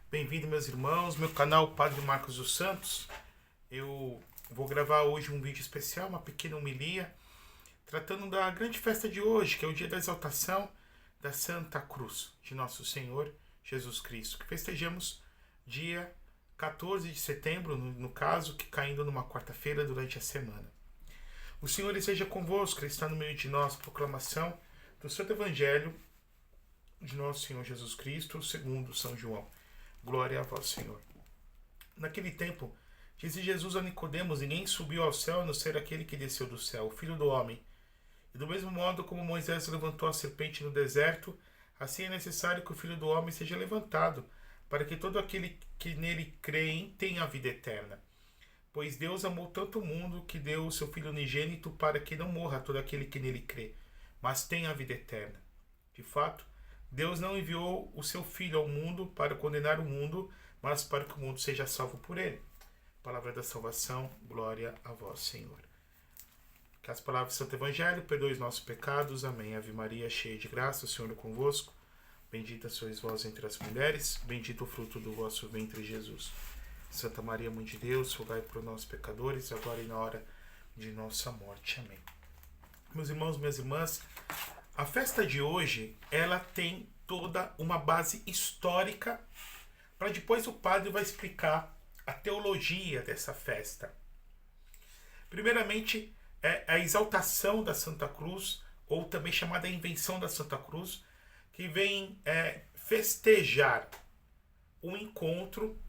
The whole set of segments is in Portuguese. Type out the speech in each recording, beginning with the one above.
Bem-vindo, meus irmãos, meu canal Padre Marcos dos Santos. Eu vou gravar hoje um vídeo especial, uma pequena homilia, tratando da grande festa de hoje, que é o dia da exaltação da Santa Cruz de Nosso Senhor Jesus Cristo, que festejamos dia 14 de setembro, no caso, que caindo numa quarta-feira durante a semana. O Senhor esteja convosco, Ele está no meio de nós. Proclamação do Santo Evangelho de Nosso Senhor Jesus Cristo, segundo São João. Glória a vós, Senhor. Naquele tempo, disse Jesus a Nicodemos: ninguém subiu ao céu a não ser aquele que desceu do céu, o Filho do Homem. E do mesmo modo como Moisés levantou a serpente no deserto, assim é necessário que o Filho do Homem seja levantado, para que todo aquele que nele crê tenha a vida eterna. Pois Deus amou tanto o mundo que deu o seu Filho unigênito para que não morra todo aquele que nele crê, mas tenha a vida eterna. De fato, Deus não enviou o seu Filho ao mundo para condenar o mundo, mas para que o mundo seja salvo por ele. Palavra da salvação, glória a vós, Senhor. Que as palavras do Santo Evangelho perdoem os nossos pecados. Amém. Ave Maria, cheia de graça, o Senhor é convosco. Bendita sois vós entre as mulheres, bendito o fruto do vosso ventre, Jesus. Santa Maria, Mãe de Deus, rogai por nós pecadores, agora e na hora de nossa morte. Amém. Meus irmãos, minhas irmãs, a festa de hoje, ela tem toda uma base histórica, para depois o padre vai explicar a teologia dessa festa. Primeiramente, é a exaltação da Santa Cruz, ou também chamada invenção da Santa Cruz, que vem festejar o encontro,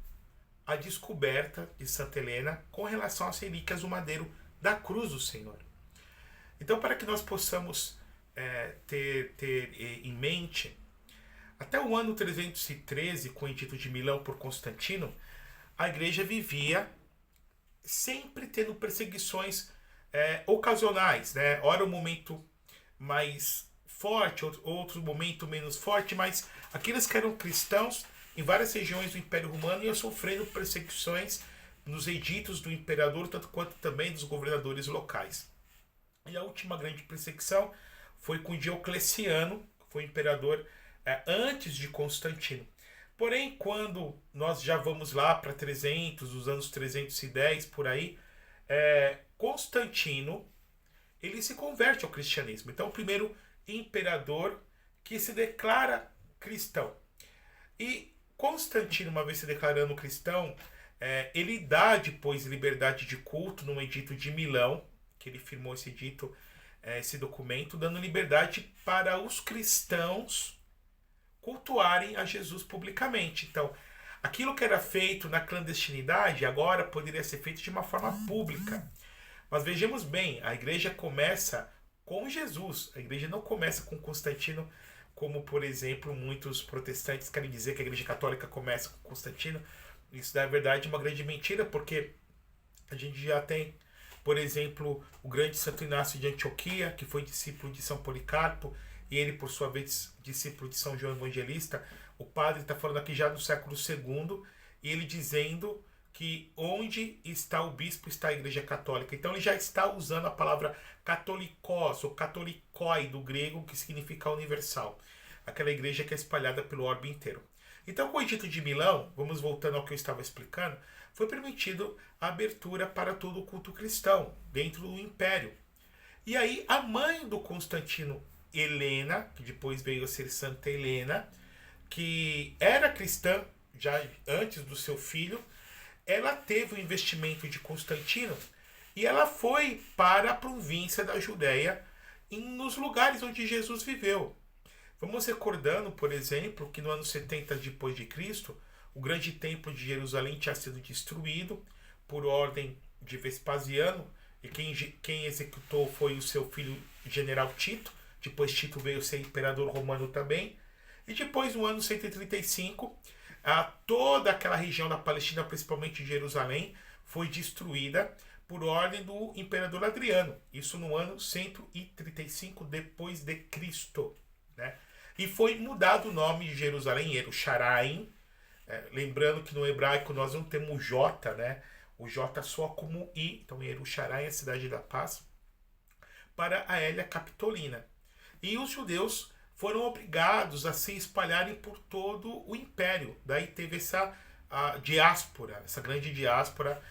a descoberta de Santa Helena com relação às relíquias do madeiro da cruz do Senhor. Então, para que nós possamos ter em mente, até o ano 313, com o Edito de Milão por Constantino, a igreja vivia sempre tendo perseguições ocasionais, né? Ora um momento mais forte, outro momento menos forte, mas aqueles que eram cristãos em várias regiões do Império Romano iam sofrendo perseguições nos editos do imperador, tanto quanto também dos governadores locais. E a última grande perseguição foi com Diocleciano, que foi imperador antes de Constantino. Porém, quando nós já vamos lá para 300, os anos 310, por aí, Constantino, ele se converte ao cristianismo. Então, o primeiro imperador que se declara cristão. E Constantino, uma vez se declarando cristão, ele dá depois liberdade de culto no Edito de Milão, que ele firmou esse edito, esse documento, dando liberdade para os cristãos cultuarem a Jesus publicamente. Então, aquilo que era feito na clandestinidade, agora poderia ser feito de uma forma pública. Mas vejamos bem, a igreja começa com Jesus. A igreja não começa com Constantino, como, por exemplo, muitos protestantes querem dizer que a igreja católica começa com Constantino. Isso, na verdade, é uma grande mentira, porque a gente já tem, por exemplo, o grande Santo Inácio de Antioquia, que foi discípulo de São Policarpo, e ele, por sua vez, discípulo de São João Evangelista. O padre está falando aqui já do século II, e ele dizendo que onde está o bispo está a Igreja Católica. Então ele já está usando a palavra katolikos, ou katolikoi do grego, que significa universal. Aquela igreja que é espalhada pelo orbe inteiro. Então, com o Edito de Milão, vamos voltando ao que eu estava explicando, foi permitido a abertura para todo o culto cristão dentro do Império. E aí a mãe do Constantino, Helena, que depois veio a ser Santa Helena, que era cristã já antes do seu filho, ela teve o investimento de Constantino e ela foi para a província da Judéia, nos lugares onde Jesus viveu. Vamos recordando, por exemplo, que no ano 70 depois de Cristo, o grande templo de Jerusalém tinha sido destruído por ordem de Vespasiano, e quem executou foi o seu filho general Tito. Depois Tito veio ser imperador romano também. E depois, no ano 135, toda aquela região da Palestina, principalmente Jerusalém, foi destruída por ordem do imperador Adriano. Isso no ano 135 depois de Cristo, né? E foi mudado o nome de Jerusalém, Yerushalayim. Lembrando que no hebraico nós não temos J, né? O J soa como I. Então Yerushalayim é a cidade da paz, para a Hélia Capitolina. E os judeus foram obrigados a se espalharem por todo o império. Daí teve essa diáspora, essa grande diáspora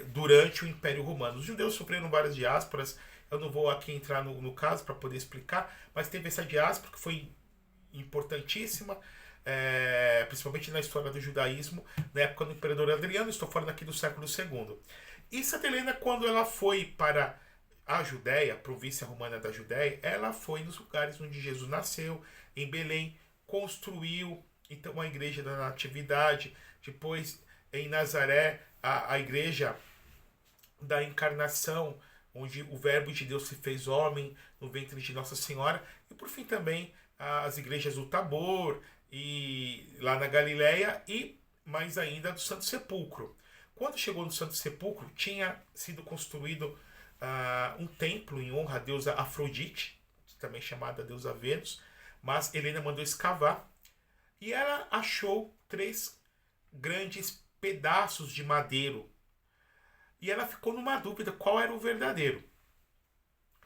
durante o Império Romano. Os judeus sofreram várias diásporas, eu não vou aqui entrar no caso para poder explicar, mas teve essa diáspora que foi importantíssima, principalmente na história do judaísmo, na época do imperador Adriano. Estou falando aqui do século II. E Santa Helena, quando ela foi para a Judéia, a província romana da Judéia, ela foi nos lugares onde Jesus nasceu, em Belém, construiu então a igreja da Natividade, depois em Nazaré, a igreja da Encarnação, onde o Verbo de Deus se fez homem no ventre de Nossa Senhora, e por fim também as igrejas do Tabor, e lá na Galileia, e mais ainda do Santo Sepulcro. Quando chegou no Santo Sepulcro, tinha sido construído um templo em honra à deusa Afrodite, também chamada deusa Vênus, mas Helena mandou escavar, e ela achou 3 grandes pedaços de madeiro. E ela ficou numa dúvida qual era o verdadeiro.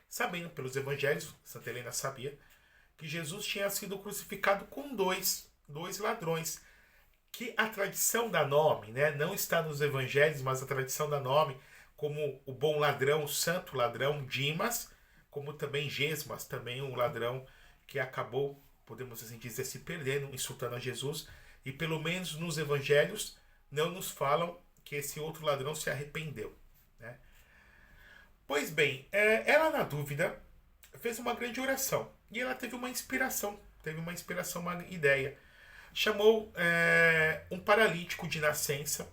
Sabendo pelos evangelhos, Santa Helena sabia, que Jesus tinha sido crucificado com dois ladrões, que a tradição dá nome, né? Não está nos evangelhos, mas a tradição dá nome, como o bom ladrão, o santo ladrão Dimas, como também Gesmas, também um ladrão que acabou, podemos assim dizer, se perdendo, insultando a Jesus, e pelo menos nos evangelhos não nos falam que esse outro ladrão se arrependeu, né? Pois bem, ela na dúvida fez uma grande oração, e ela teve uma inspiração, uma ideia. Chamou um paralítico de nascença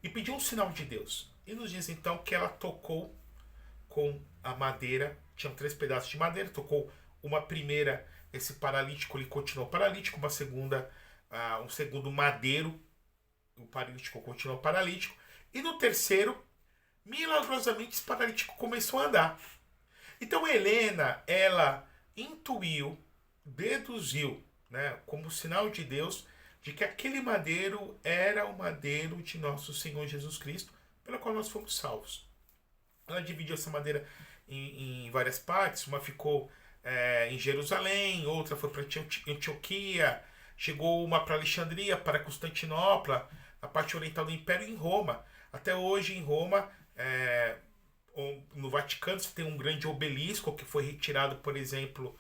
e pediu um sinal de Deus. E nos diz então que ela tocou com a madeira, tinham 3 pedaços de madeira, tocou uma primeira, esse paralítico ele continuou paralítico, uma segunda, um segundo madeiro, o paralítico continuou paralítico, e no terceiro, milagrosamente, esse paralítico começou a andar. Então Helena, ela intuiu, deduziu, né, como sinal de Deus, de que aquele madeiro era o madeiro de nosso Senhor Jesus Cristo, pelo qual nós fomos salvos. Ela dividiu essa madeira em várias partes, uma ficou em Jerusalém, outra foi para Antioquia, chegou uma para Alexandria, para Constantinopla, a parte oriental do Império, em Roma. Até hoje em Roma, no Vaticano, você tem um grande obelisco que foi retirado, por exemplo,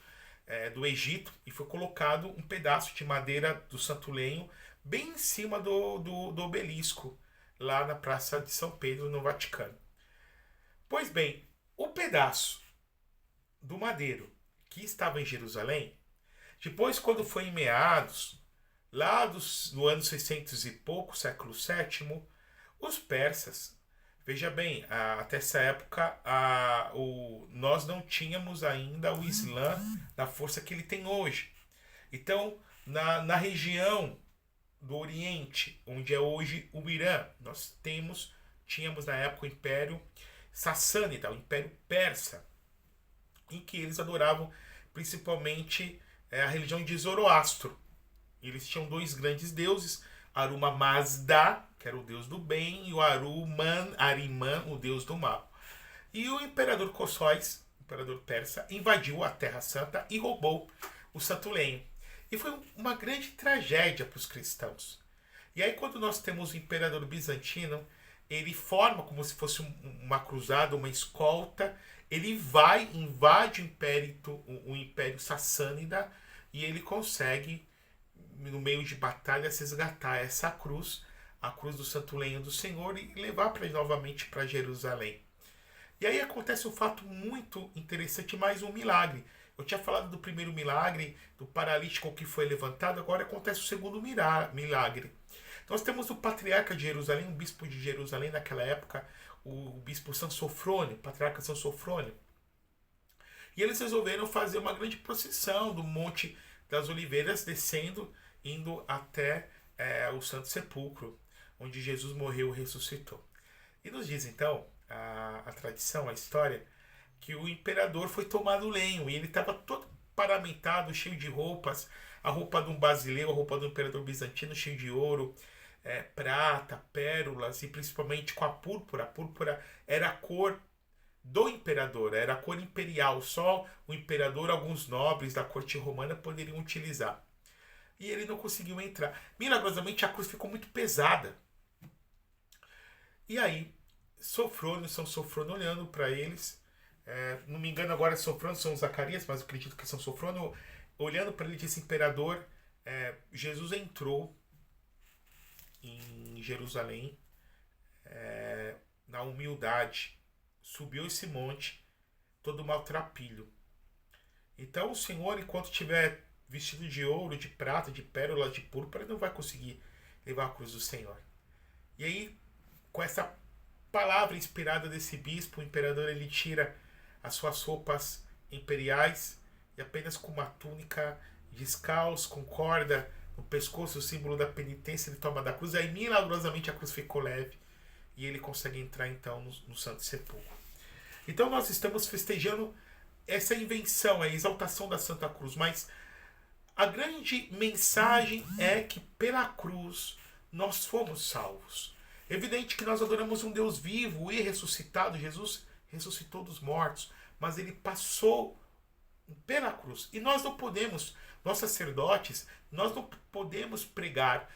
do Egito, e foi colocado um pedaço de madeira do Santo Lenho bem em cima do obelisco, lá na Praça de São Pedro, no Vaticano. Pois bem, o pedaço do madeiro que estava em Jerusalém, depois, quando foi em meados, lá do ano 600 e pouco, século VII, os persas, veja bem, até essa época nós não tínhamos ainda o Islã na força que ele tem hoje. Então, na região do Oriente, onde é hoje o Irã, nós tínhamos na época o Império Sassânida, o Império Persa, em que eles adoravam principalmente a religião de Zoroastro. Eles tinham 2 grandes deuses, Aruma Mazda, que era o deus do bem, e o Ahriman, o deus do mal. E o imperador Cossóis, imperador persa, invadiu a Terra Santa e roubou o Santo Lenho. E foi uma grande tragédia para os cristãos. E aí, quando nós temos o imperador bizantino, ele forma como se fosse uma cruzada, uma escolta. Ele invade o Império Sassânida, e ele consegue, no meio de batalhas, resgatar essa cruz, a cruz do Santo Lenho do Senhor, e levar novamente para Jerusalém. E aí acontece um fato muito interessante, mais um milagre. Eu tinha falado do primeiro milagre, do paralítico que foi levantado, agora acontece o segundo milagre. Nós temos o patriarca de Jerusalém, o bispo de Jerusalém naquela época, o bispo São Sofrônio, o patriarca São Sofrônio. E eles resolveram fazer uma grande procissão do Monte das Oliveiras, descendo, indo até o Santo Sepulcro, onde Jesus morreu e ressuscitou. E nos diz então a tradição, a história, que o imperador foi tomar o lenho, e ele estava todo paramentado, cheio de roupas, a roupa de um basileu, a roupa do imperador bizantino, cheio de ouro, prata, pérolas, e principalmente com a púrpura. A púrpura era a cor do imperador, era a cor imperial, só o imperador, alguns nobres da corte romana poderiam utilizar. E ele não conseguiu entrar. Milagrosamente a cruz ficou muito pesada. E aí, São Sofrônio olhando para eles, não me engano agora Sofrônio são Zacarias, mas eu acredito que São Sofrônio, olhando para ele disse, imperador, Jesus entrou em Jerusalém na humildade, subiu esse monte, todo maltrapilho. Então o Senhor, enquanto tiver vestido de ouro, de prata, de pérola, de púrpura, não vai conseguir levar a cruz do Senhor. E aí, com essa palavra inspirada desse bispo, o imperador ele tira as suas roupas imperiais e apenas com uma túnica descalço, com corda no pescoço, o símbolo da penitência, ele toma da cruz. Aí milagrosamente a cruz ficou leve e ele consegue entrar então no Santo Sepulcro. Então nós estamos festejando essa invenção, a exaltação da Santa Cruz, mas a grande mensagem é que pela cruz nós fomos salvos. Evidente que nós adoramos um Deus vivo e ressuscitado. Jesus ressuscitou dos mortos, mas ele passou pela cruz. E nós não podemos, nós sacerdotes, nós não podemos pregar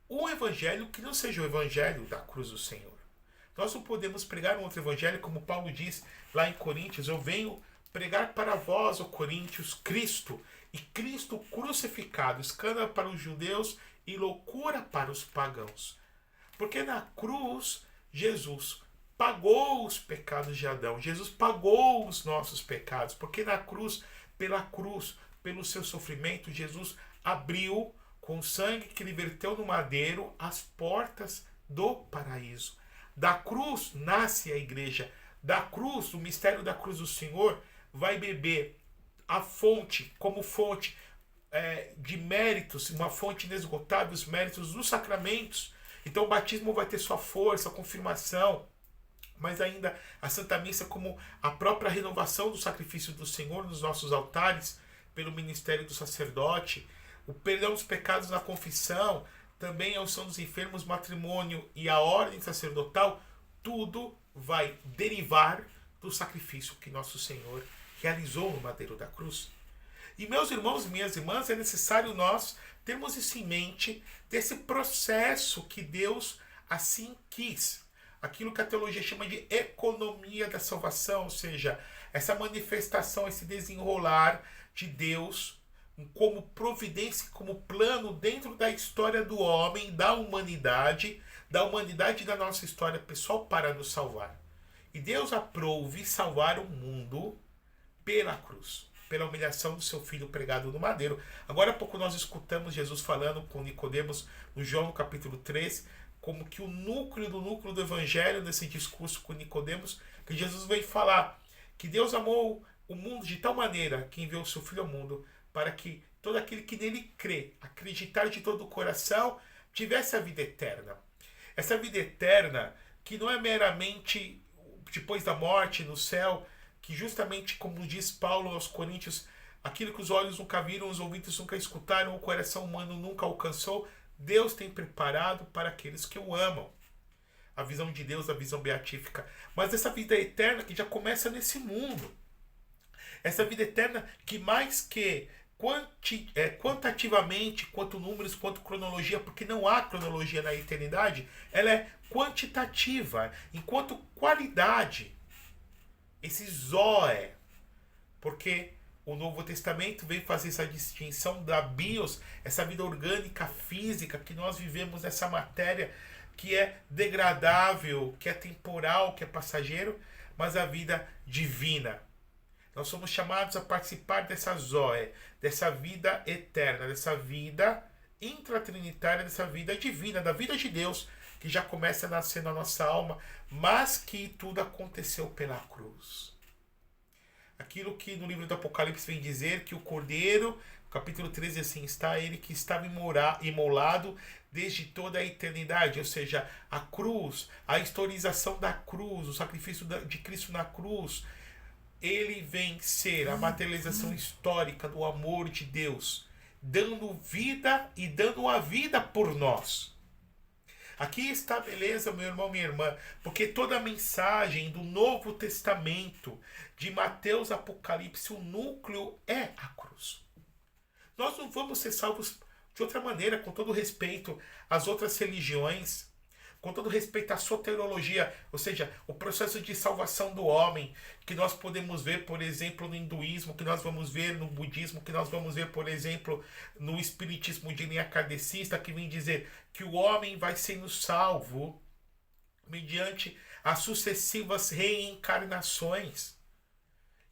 um evangelho que não seja o evangelho da cruz do Senhor. Nós não podemos pregar um outro evangelho, como Paulo diz lá em Coríntios, eu venho pregar para vós, ó Coríntios, Cristo, e Cristo crucificado, escândalo para os judeus e loucura para os pagãos. Porque na cruz, Jesus pagou os pecados de Adão. Jesus pagou os nossos pecados. Porque na cruz, pelo seu sofrimento, Jesus abriu, com o sangue que ele verteu no madeiro, as portas do paraíso. Da cruz nasce a igreja. Da cruz, o mistério da cruz do Senhor vai beber a fonte, como fonte de méritos, uma fonte inesgotável, os méritos dos sacramentos. Então o batismo vai ter sua força, a confirmação, mas ainda a Santa Missa como a própria renovação do sacrifício do Senhor nos nossos altares, pelo ministério do sacerdote, o perdão dos pecados na confissão, também a unção dos enfermos, matrimônio e a ordem sacerdotal, tudo vai derivar do sacrifício que nosso Senhor realizou no madeiro da cruz. E meus irmãos e minhas irmãs, é necessário nós termos isso em mente desse processo que Deus assim quis. Aquilo que a teologia chama de economia da salvação, ou seja, essa manifestação, esse desenrolar de Deus como providência, como plano dentro da história do homem, da humanidade da nossa história pessoal para nos salvar. E Deus aprove salvar o mundo pela cruz, pela humilhação do seu filho pregado no madeiro. Agora há pouco nós escutamos Jesus falando com Nicodemos no João capítulo 3, como que o núcleo do evangelho nesse discurso com Nicodemos, que Jesus vem falar que Deus amou o mundo de tal maneira que enviou o seu filho ao mundo para que todo aquele que nele crê, acreditar de todo o coração, tivesse a vida eterna. Essa vida eterna que não é meramente depois da morte no céu, que justamente como diz Paulo aos Coríntios, aquilo que os olhos nunca viram, os ouvidos nunca escutaram, o coração humano nunca alcançou, Deus tem preparado para aqueles que o amam. A visão de Deus, a visão beatífica. Mas essa vida eterna que já começa nesse mundo. Essa vida eterna que mais que quantitativamente, quanto números, quanto cronologia, porque não há cronologia na eternidade, ela é quantitativa, enquanto qualidade. Esse zoé, porque o Novo Testamento vem fazer essa distinção da bios, essa vida orgânica, física, que nós vivemos nessa matéria que é degradável, que é temporal, que é passageiro, mas a vida divina. Nós somos chamados a participar dessa zoé, dessa vida eterna, dessa vida intratrinitária, dessa vida divina, da vida de Deus, que já começa a nascer na nossa alma, mas que tudo aconteceu pela cruz. Aquilo que no livro do Apocalipse vem dizer que o Cordeiro, capítulo 13 assim está, ele que estava imolado desde toda a eternidade, ou seja, a cruz, a historização da cruz, o sacrifício de Cristo na cruz, ele vem ser a materialização histórica do amor de Deus, dando vida e dando a vida por nós. Aqui está a beleza, meu irmão, minha irmã, porque toda a mensagem do Novo Testamento, de Mateus, Apocalipse, o núcleo é a cruz. Nós não vamos ser salvos de outra maneira, com todo respeito às outras religiões, com todo respeito à soteriologia, ou seja, o processo de salvação do homem, que nós podemos ver, por exemplo, no hinduísmo, que nós vamos ver no budismo, que nós vamos ver, por exemplo, no espiritismo de linha kardecista, que vem dizer que o homem vai sendo salvo mediante as sucessivas reencarnações,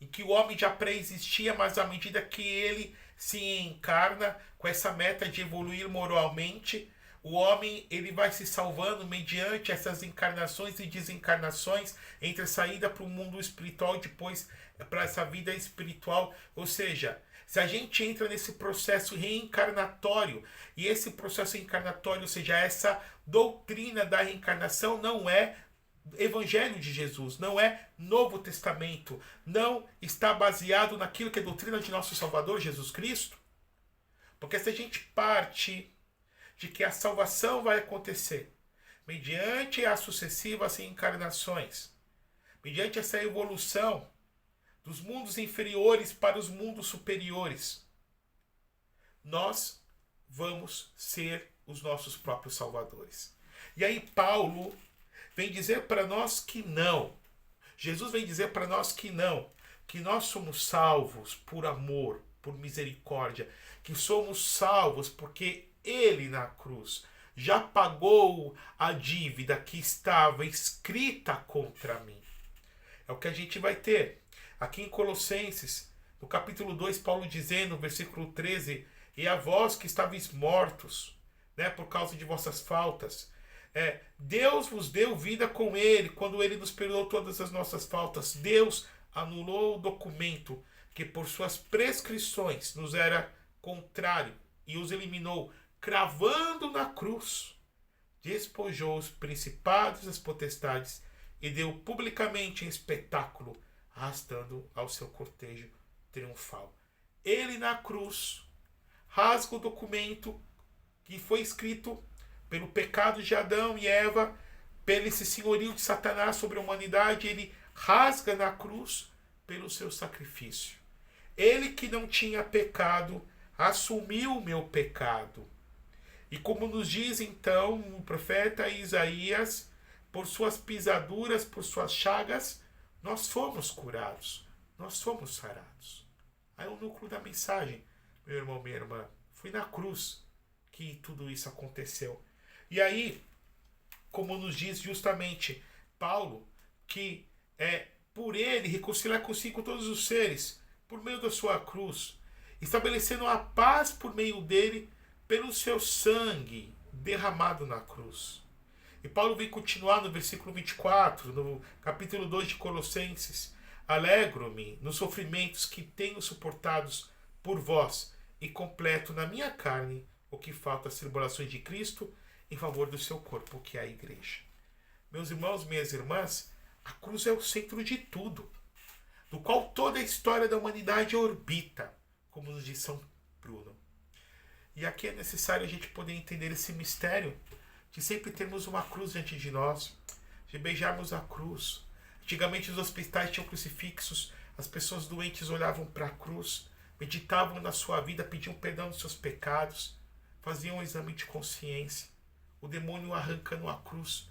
e que o homem já pré-existia, mas à medida que ele se encarna com essa meta de evoluir moralmente, o homem ele vai se salvando mediante essas encarnações e desencarnações, entre a saída para o mundo espiritual e depois para essa vida espiritual. Ou seja, se a gente entra nesse processo reencarnatório, e esse processo reencarnatório, ou seja, essa doutrina da reencarnação não é Evangelho de Jesus, não é Novo Testamento, não está baseado naquilo que é a doutrina de nosso Salvador Jesus Cristo. Porque se a gente parte de que a salvação vai acontecer mediante as sucessivas reencarnações, mediante essa evolução dos mundos inferiores para os mundos superiores, nós vamos ser os nossos próprios salvadores. E aí Paulo vem dizer para nós que não. Jesus vem dizer para nós que não, que nós somos salvos por amor, por misericórdia, que somos salvos porque Ele na cruz já pagou a dívida que estava escrita contra mim. É o que a gente vai ter aqui em Colossenses, no capítulo 2, Paulo dizendo, no versículo 13, e a vós que estáveis mortos, né, por causa de vossas faltas, Deus vos deu vida com Ele, quando Ele nos perdoou todas as nossas faltas. Deus anulou o documento que por suas prescrições nos era contrário e os eliminou, cravando na cruz. Despojou os principados e as potestades e deu publicamente em espetáculo, arrastando ao seu cortejo triunfal. Ele na cruz rasga o documento que foi escrito pelo pecado de Adão e Eva, pelo esse senhorio de Satanás sobre a humanidade. Ele rasga na cruz pelo seu sacrifício. Ele que não tinha pecado, assumiu o meu pecado. E como nos diz então o profeta Isaías, por suas pisaduras, por suas chagas, nós fomos curados, nós fomos sarados. Aí o núcleo da mensagem, meu irmão, minha irmã, foi na cruz que tudo isso aconteceu. E aí, como nos diz justamente Paulo, que por ele reconciliar consigo todos os seres, por meio da sua cruz, estabelecendo a paz por meio dele, pelo seu sangue derramado na cruz. E Paulo vem continuar no versículo 24, no capítulo 2 de Colossenses. Alegro-me nos sofrimentos que tenho suportados por vós, e completo na minha carne o que falta às tribulações de Cristo, em favor do seu corpo, que é a igreja. Meus irmãos, minhas irmãs, a cruz é o centro de tudo, do qual toda a história da humanidade orbita, como nos diz São Bruno. E aqui é necessário a gente poder entender esse mistério de sempre termos uma cruz diante de nós, de beijarmos a cruz. Antigamente os hospitais tinham crucifixos, as pessoas doentes olhavam para a cruz, meditavam na sua vida, pediam perdão dos seus pecados, faziam um exame de consciência. O demônio arrancando a cruz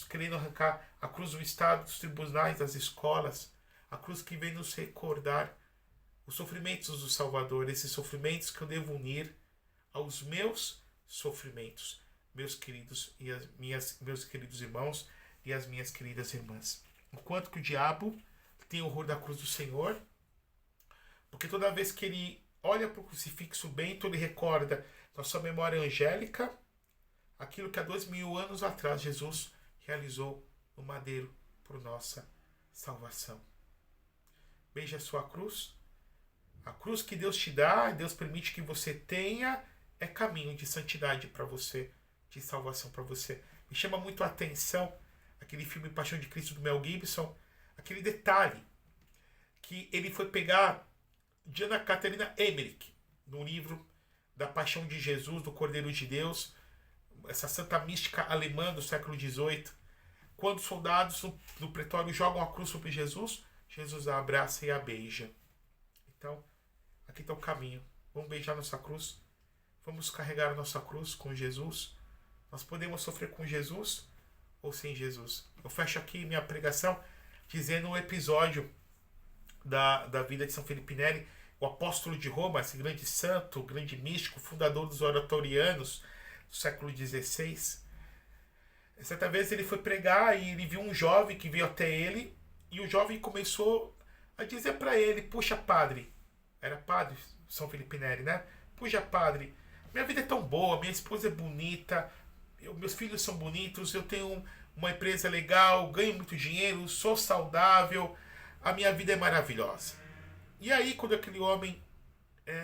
querendo arrancar a cruz do Estado, dos tribunais, das escolas, a cruz que vem nos recordar os sofrimentos do Salvador, esses sofrimentos que eu devo unir aos meus sofrimentos, meus queridos meus queridos irmãos e as minhas queridas irmãs. O quanto que o diabo tem horror da cruz do Senhor, porque toda vez que ele olha para o crucifixo bento, ele recorda na sua memória angélica aquilo que há 2000 anos atrás Jesus realizou no madeiro por nossa salvação. Beije a sua cruz. A cruz que Deus te dá, Deus permite que você tenha, é caminho de santidade para você, de salvação para você. Me chama muito a atenção aquele filme Paixão de Cristo do Mel Gibson, aquele detalhe que ele foi pegar de Ana Catarina Emmerich, no livro da Paixão de Jesus, do Cordeiro de Deus, essa santa mística alemã do século XVIII. Quando os soldados do pretório jogam a cruz sobre Jesus, Jesus a abraça e a beija. Então, aqui está o caminho. Vamos beijar nossa cruz. Vamos carregar a nossa cruz com Jesus. Nós podemos sofrer com Jesus ou sem Jesus. Eu fecho aqui minha pregação dizendo um episódio da vida de São Felipe Neri, o apóstolo de Roma, esse grande santo, grande místico, fundador dos oratorianos do século XVI. Certa vez ele foi pregar e ele viu um jovem que veio até ele, e o jovem começou a dizer para ele: puxa, padre, era padre São Felipe Neri, né? Puxa, padre, minha vida é tão boa, minha esposa é bonita, meus filhos são bonitos, eu tenho uma empresa legal, ganho muito dinheiro, sou saudável, a minha vida é maravilhosa. E aí, quando aquele homem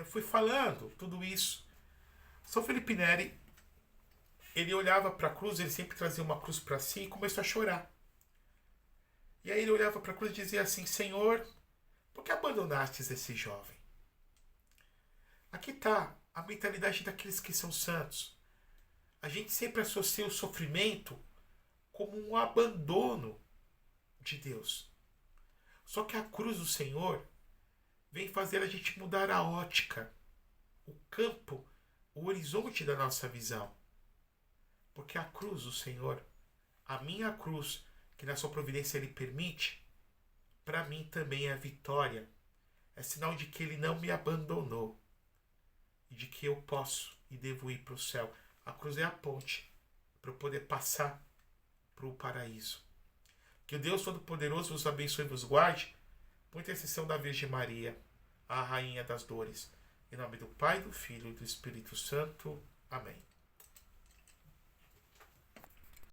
foi falando tudo isso, São Felipe Neri, ele olhava para a cruz, ele sempre trazia uma cruz para si e começou a chorar. E aí ele olhava para a cruz e dizia assim: Senhor, por que abandonastes esse jovem? Aqui está a mentalidade daqueles que são santos. A gente sempre associa o sofrimento como um abandono de Deus. Só que a cruz do Senhor vem fazer a gente mudar a ótica, o campo, o horizonte da nossa visão. Porque a cruz do Senhor, a minha cruz, que na sua providência Ele permite, para mim também é vitória. É sinal de que Ele não me abandonou e de que eu posso e devo ir para o céu. A cruz é a ponte para eu poder passar para o paraíso. Que o Deus Todo-Poderoso vos abençoe e vos guarde, por intercessão da Virgem Maria, a Rainha das Dores. Em nome do Pai, do Filho e do Espírito Santo. Amém.